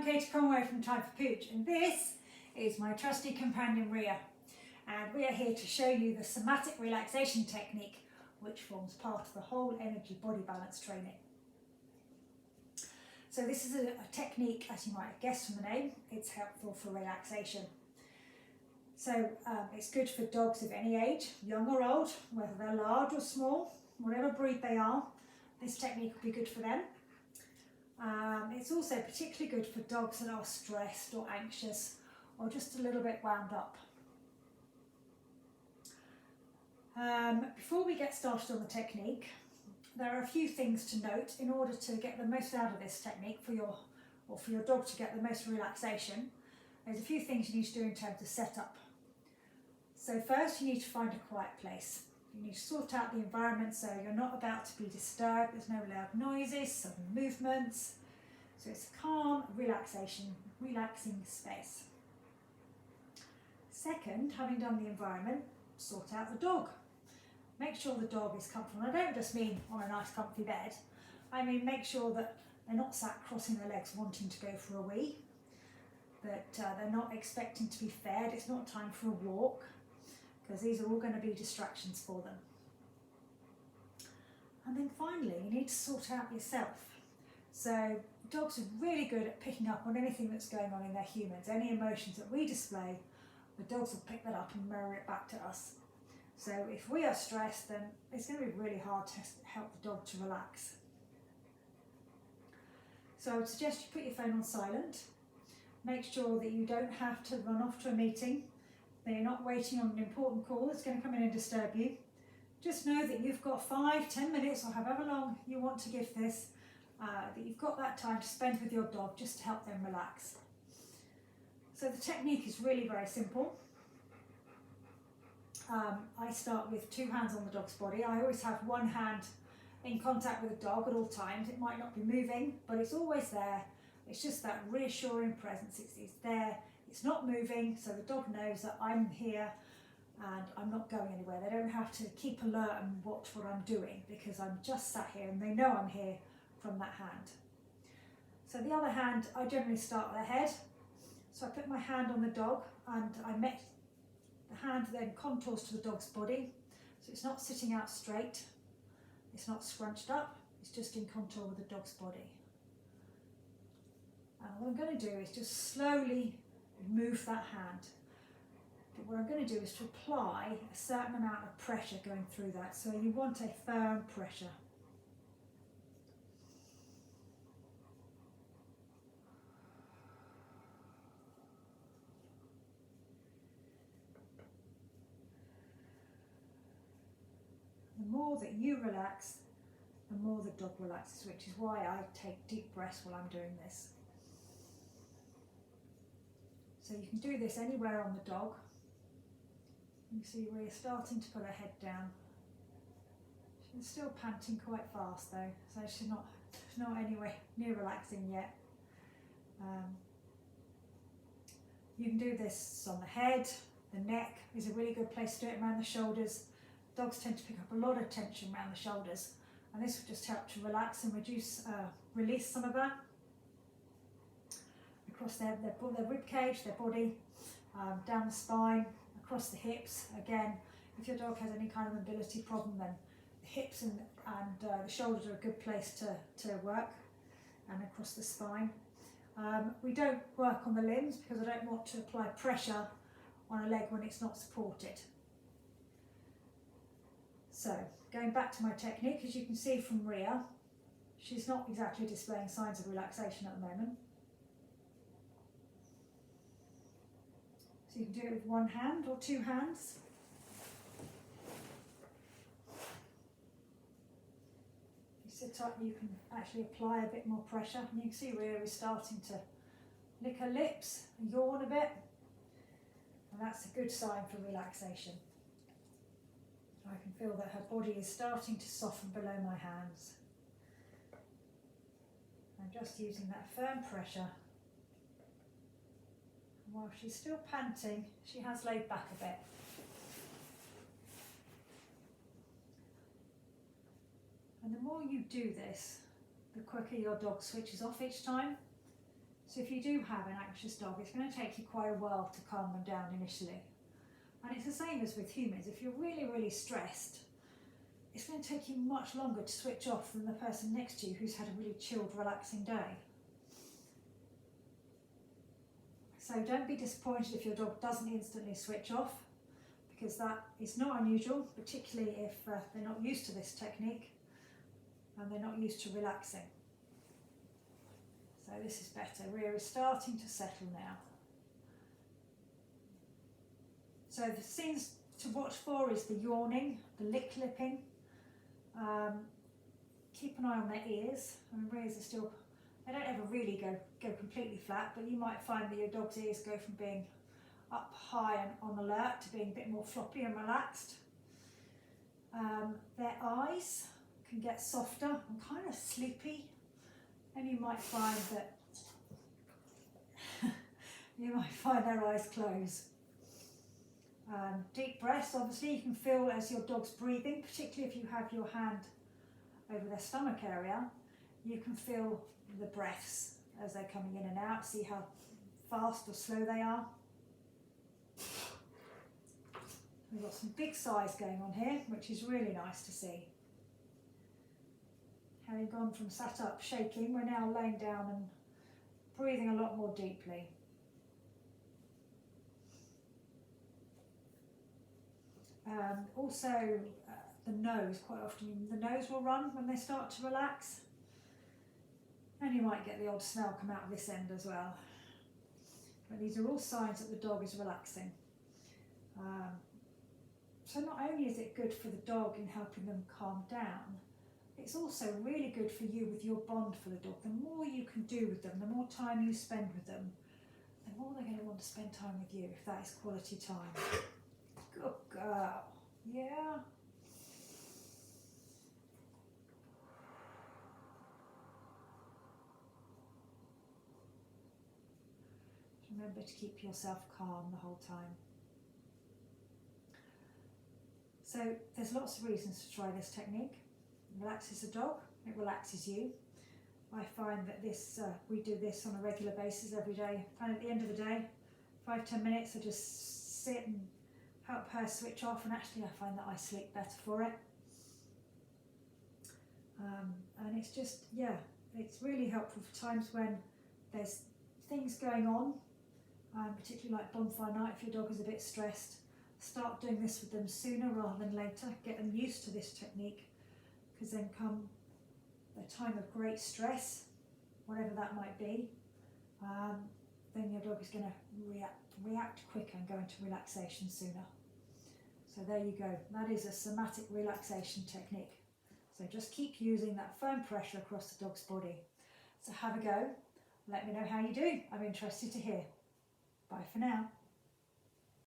I'm Katie Conway from Time for Pooch, and this is my trusty companion Ria, and we are here to show you the somatic relaxation technique, which forms part of the whole energy body balance training. So this is a technique, as you might have guessed from the name, it's helpful for relaxation. So it's good for dogs of any age, young or old, whether they're large or small, whatever breed they are, this technique will be good for them. It's also particularly good for dogs that are stressed or anxious or just a little bit wound up. Before we get started on the technique, there are a few things to note in order to get the most out of this technique for your dog to get the most relaxation. There's a few things you need to do in terms of setup. So first you need to find a quiet place. You need to sort out the environment so you're not about to be disturbed, there's no loud noises, sudden movements. So it's a calm, relaxing space. Second, having done the environment, sort out the dog. Make sure the dog is comfortable. And I don't just mean on a nice comfy bed, I mean make sure that they're not sat crossing their legs wanting to go for a wee, that they're not expecting to be fed, it's not time for a walk, because these are all going to be distractions for them. And then finally, you need to sort out yourself. So dogs are really good at picking up on anything that's going on in their humans. Any emotions that we display, the dogs will pick that up and mirror it back to us. So if we are stressed, then it's going to be really hard to help the dog to relax. So I would suggest you put your phone on silent. Make sure that you don't have to run off to a meeting, that you're not waiting on an important call that's going to come in and disturb you. Just know that you've got 5-10 minutes or however long you want to give this, that you've got that time to spend with your dog just to help them relax. So the technique is really very simple. I start with 2 hands on the dog's body. I always have one hand in contact with the dog at all times. It might not be moving, but it's always there. It's just that reassuring presence. It's there, it's not moving, so the dog knows that I'm here and I'm not going anywhere. They don't have to keep alert and watch what I'm doing because I'm just sat here and they know I'm here from that hand. So the other hand, I generally start at the head. So I put my hand on the dog and the hand then contours to the dog's body. So it's not sitting out straight, it's not scrunched up, it's just in contour with the dog's body. And what I'm going to do is just slowly move that hand. But what I'm going to do is to apply a certain amount of pressure going through that. So you want a firm pressure. The more that you relax, the more the dog relaxes, which is why I take deep breaths while I'm doing this. So you can do this anywhere on the dog. You see where you're starting to put her head down. She's still panting quite fast though, so she's not anywhere near relaxing yet. You can do this on the head, the neck is a really good place to do it, around the shoulders. Dogs tend to pick up a lot of tension around the shoulders, and this will just help to relax and release some of that. Across their rib cage, their body, down the spine, across the hips. Again, if your dog has any kind of mobility problem, then the hips and the shoulders are a good place to work, and across the spine. We don't work on the limbs because I don't want to apply pressure on a leg when it's not supported. So, going back to my technique, as you can see from Ria, she's not exactly displaying signs of relaxation at the moment. So you can do it with one hand or 2 hands. If you sit up, you can actually apply a bit more pressure. And you can see Ria is starting to lick her lips and yawn a bit. And that's a good sign for relaxation. I can feel that her body is starting to soften below my hands. I'm just using that firm pressure. While she's still panting, she has laid back a bit. And the more you do this, the quicker your dog switches off each time. So if you do have an anxious dog, it's going to take you quite a while to calm them down initially. And it's the same as with humans. If you're really, really stressed, it's going to take you much longer to switch off than the person next to you who's had a really chilled, relaxing day. So don't be disappointed if your dog doesn't instantly switch off, because that is not unusual, particularly if they're not used to this technique and they're not used to relaxing. So this is better. Rear is starting to settle now. So the scenes to watch for is the yawning, the lip clipping. Keep an eye on their ears. I mean, ears are still, they don't ever really go completely flat, but you might find that your dog's ears go from being up high and on alert to being a bit more floppy and relaxed. Their eyes can get softer and kind of sleepy, and you might find that their eyes close. Deep breaths, obviously you can feel as your dog's breathing, particularly if you have your hand over their stomach area, you can feel the breaths as they're coming in and out, see how fast or slow they are. We've got some big sighs going on here, which is really nice to see. Having gone from sat up shaking, we're now laying down and breathing a lot more deeply. Also, the nose, quite often the nose will run when they start to relax, and you might get the odd smell come out of this end as well. But these are all signs that the dog is relaxing. So not only is it good for the dog in helping them calm down, it's also really good for you with your bond for the dog. The more you can do with them, the more time you spend with them, the more they're going to want to spend time with you, if that is quality time. Good girl. Yeah. Remember to keep yourself calm the whole time. So there's lots of reasons to try this technique. It relaxes the dog, it relaxes you. I find that we do this on a regular basis every day. And at the end of the day, 5-10 minutes, I just sit and help her switch off, and actually I find that I sleep better for it. And it's just, yeah, it's really helpful for times when there's things going on, particularly like bonfire night. If your dog is a bit stressed, start doing this with them sooner rather than later. Get them used to this technique, because then come a time of great stress, whatever that might be, then your dog is going to react quicker and go into relaxation sooner. So there you go. That is a somatic relaxation technique. So just keep using that firm pressure across the dog's body. So have a go. Let me know how you do. I'm interested to hear. Bye for now.